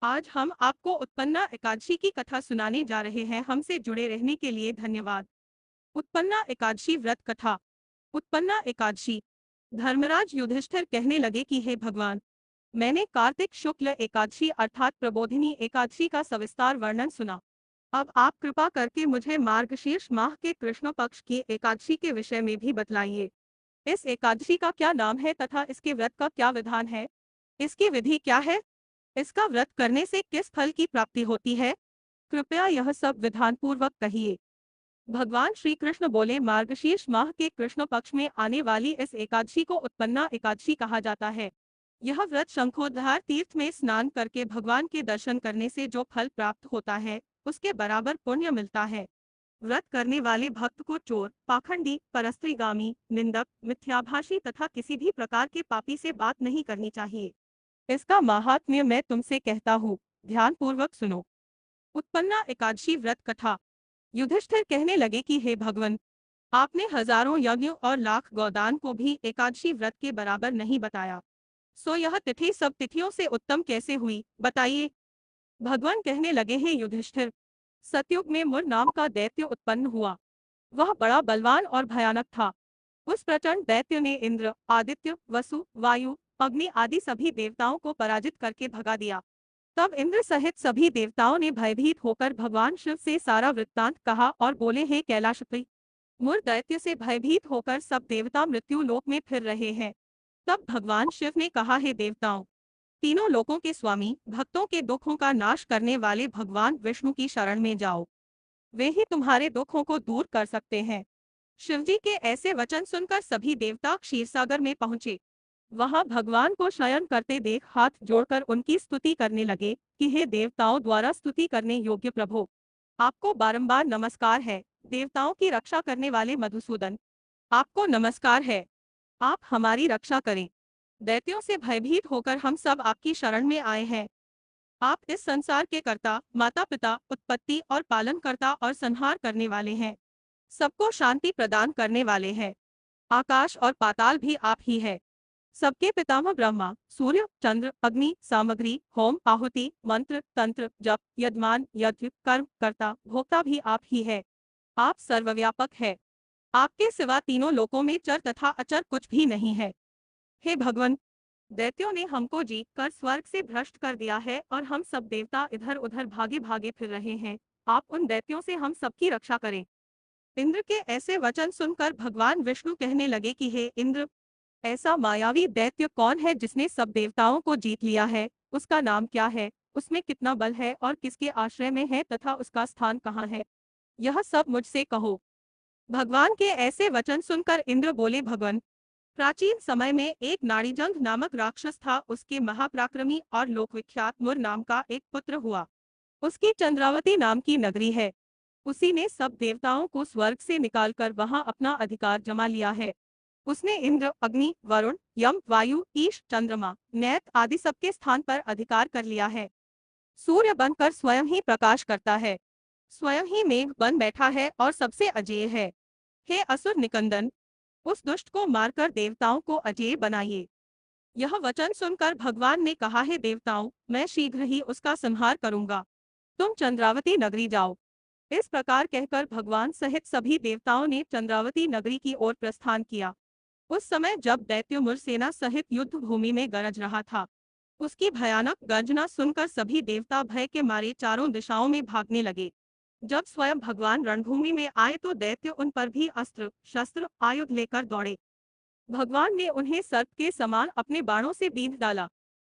आज हम आपको उत्पन्ना एकादशी की कथा सुनाने जा रहे हैं। हमसे जुड़े रहने के लिए धन्यवाद। उत्पन्ना एकादशी व्रत कथा। उत्पन्ना एकादशी। धर्मराज युधिष्ठिर कहने लगे कि हे भगवान, मैंने कार्तिक शुक्ल एकादशी अर्थात प्रबोधिनी एकादशी का सविस्तार वर्णन सुना। अब आप कृपा करके मुझे मार्गशीर्ष माह के कृष्ण पक्ष की एकादशी के विषय में भी बतलाइए। इस एकादशी का क्या नाम है तथा इसके व्रत का क्या विधान है? इसकी विधि क्या है? इसका व्रत करने से किस फल की प्राप्ति होती है? कृपया यह सब विधान पूर्वक कहिए। भगवान श्री कृष्ण बोले, मार्गशीर्ष माह के कृष्ण पक्ष में आने वाली इस एकादशी को उत्पन्ना एकादशी कहा जाता है। यह व्रत शंखोद्धार तीर्थ में स्नान करके भगवान के दर्शन करने से जो फल प्राप्त होता है, उसके बराबर पुण्य मिलता है। व्रत करने वाले भक्त को चोर, पाखंडी, परस्त्रीगामी, निंदक, मिथ्याभाषी तथा किसी भी प्रकार के पापी से बात नहीं करनी चाहिए। इसका माहात्म्य मैं तुमसे कहता हूँ, ध्यान पूर्वक सुनो। उत्पन्ना एकादशी व्रत कथा। युधिष्ठिर कहने लगे कि हे भगवन, आपने हजारों यज्ञ और लाख गौदान को भी एकादशी व्रत के बराबर नहीं बताया, सो यह तिथि सब तिथियों से उत्तम कैसे हुई, बताइए। भगवान कहने लगे, हे युधिष्ठिर, सतयुग में मुर नाम का दैत्य उत्पन्न हुआ। वह बड़ा बलवान और भयानक था। उस प्रचंड दैत्य ने इंद्र, आदित्य, वसु, वायु, अग्नि आदि सभी देवताओं को पराजित करके भगा दिया। तब इंद्र सहित सभी देवताओं ने भयभीत होकर भगवान शिव से सारा वृत्तांत कहा और बोले, हे कैलाशपति, मुर दैत्य से भयभीत होकर सब देवता मृत्यु लोक में फिर रहे हैं। तब भगवान शिव ने कहा, हे देवताओं, तीनों लोकों के स्वामी, भक्तों के दुखों का नाश करने वाले भगवान विष्णु की शरण में जाओ। वे ही तुम्हारे दुखों को दूर कर सकते हैं। शिवजी के ऐसे वचन सुनकर सभी देवता क्षीरसागर में पहुंचे। वहां भगवान को शयन करते देख हाथ जोड़कर उनकी स्तुति करने लगे कि हे देवताओं द्वारा स्तुति करने योग्य प्रभु, आपको बारंबार नमस्कार है। देवताओं की रक्षा करने वाले मधुसूदन, आपको नमस्कार है। आप हमारी रक्षा करें। दैत्यों से भयभीत होकर हम सब आपकी शरण में आए हैं। आप इस संसार के कर्ता, माता पिता, उत्पत्ति और पालन करता और संहार करने वाले हैं। सबको शांति प्रदान करने वाले हैं। आकाश और पाताल भी आप ही है। सबके पितामह ब्रह्मा, सूर्य, चंद्र, अग्नि, सामग्री, होम, आहुति, मंत्र, तंत्र, जप, यजमान, यज्ञ, कर्म, कर्ता, भोक्ता भी आप ही है। आप सर्वव्यापक है। आपके सिवा तीनों लोकों में चर तथा अचर कुछ भी नहीं है। हे भगवान, दैत्यों ने हमको जीत कर स्वर्ग से भ्रष्ट कर दिया है और हम सब देवता इधर उधर भागे भागे फिर रहे हैं। आप उन दैत्यों से हम सबकी रक्षा करें। इंद्र के ऐसे वचन सुनकर भगवान विष्णु कहने लगे कि हे इंद्र, ऐसा मायावी दैत्य कौन है जिसने सब देवताओं को जीत लिया है? उसका नाम क्या है? उसमें कितना बल है और किसके आश्रय में है तथा उसका स्थान कहाँ है? यह सब मुझसे कहो। भगवान के ऐसे वचन सुनकर इंद्र बोले, भगवान, प्राचीन समय में एक नाड़ीजंघ नामक राक्षस था। उसके महापराक्रमी और लोकविख्यात मुर नाम का एक पुत्र हुआ। उसकी चंद्रावती नाम की नगरी है। उसी ने सब देवताओं को स्वर्ग से निकालकर वहां अपना अधिकार जमा लिया है। उसने इंद्र, अग्नि, वरुण, यम, वायु, ईश, चंद्रमा, नैत आदि सबके स्थान पर अधिकार कर लिया है। सूर्य बनकर स्वयं ही प्रकाश करता है। स्वयं ही मेघ बन बैठा है और सबसे अजेय है। हे असुर निकंदन, उस दुष्ट को मारकर देवताओं को अजेय बनाइए। यह वचन सुनकर भगवान ने कहा, हे देवताओं, मैं शीघ्र ही उसका संहार करूंगा। तुम चंद्रावती नगरी जाओ। इस प्रकार कहकर भगवान सहित सभी देवताओं ने चंद्रावती नगरी की ओर प्रस्थान किया। उस समय जब दैत्य मुर सेना सहित युद्ध भूमि में गरज रहा था, उसकी भयानक गर्जना सुनकर सभी देवता भय के मारे चारों दिशाओं में भागने लगे। जब स्वयं भगवान रणभूमि में आए तो दैत्य उन पर भी अस्त्र, शस्त्र, आयुध लेकर दौड़े। भगवान ने उन्हें सर्प के समान अपने बाणों से बींध डाला।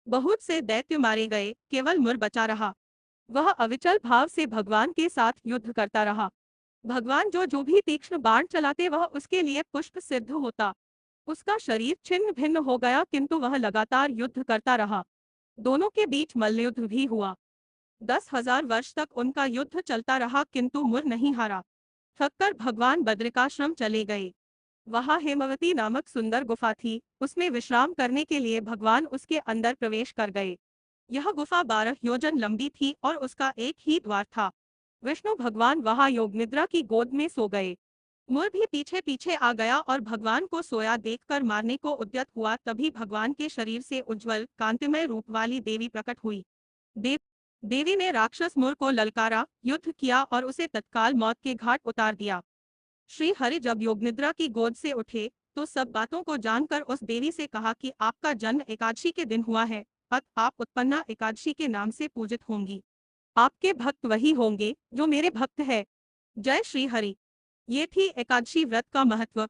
बहुत से दैत्य मारे गए, केवल मुर बचा रहा। वह अविचल भाव से भगवान के साथ युद्ध करता रहा। भगवान जो भी तीक्ष्ण बाण चलाते वह उसके लिए पुष्प सिद्ध होता। उसका शरीर छिन्न भिन्न हो गया, किंतु वह लगातार युद्ध करता रहा। दोनों के बीच मल्लयुद्ध भी हुआ। 10,000 वर्ष तक उनका युद्ध चलता रहा, किंतु मुर नहीं हारा। थककर भगवान बद्रिकाश्रम चले गए। वहां हेमवती नामक सुंदर गुफा थी। उसमें विश्राम करने के लिए भगवान उसके अंदर प्रवेश कर गए। यह गुफा 12 योजन लंबी थी और उसका एक ही द्वार था। विष्णु भगवान वहां योग निद्रा की गोद में सो गए। मुर भी पीछे पीछे आ गया और भगवान को सोया देखकर मारने को उद्यत हुआ। तभी भगवान के शरीर से उज्जवल कांतिमय रूप वाली देवी प्रकट हुई। देव देवी ने राक्षस मुर को ललकारा, युद्ध किया और उसे तत्काल मौत के घाट उतार दिया। श्री हरि जब योगनिद्रा की गोद से उठे तो सब बातों को जानकर उस देवी से कहा कि आपका जन्म एकादशी के दिन हुआ है, अतः आप उत्पन्ना एकादशी के नाम से पूजित होंगी। आपके भक्त वही होंगे जो मेरे भक्त है। जय श्री हरि। ये थी एकादशी व्रत का महत्व।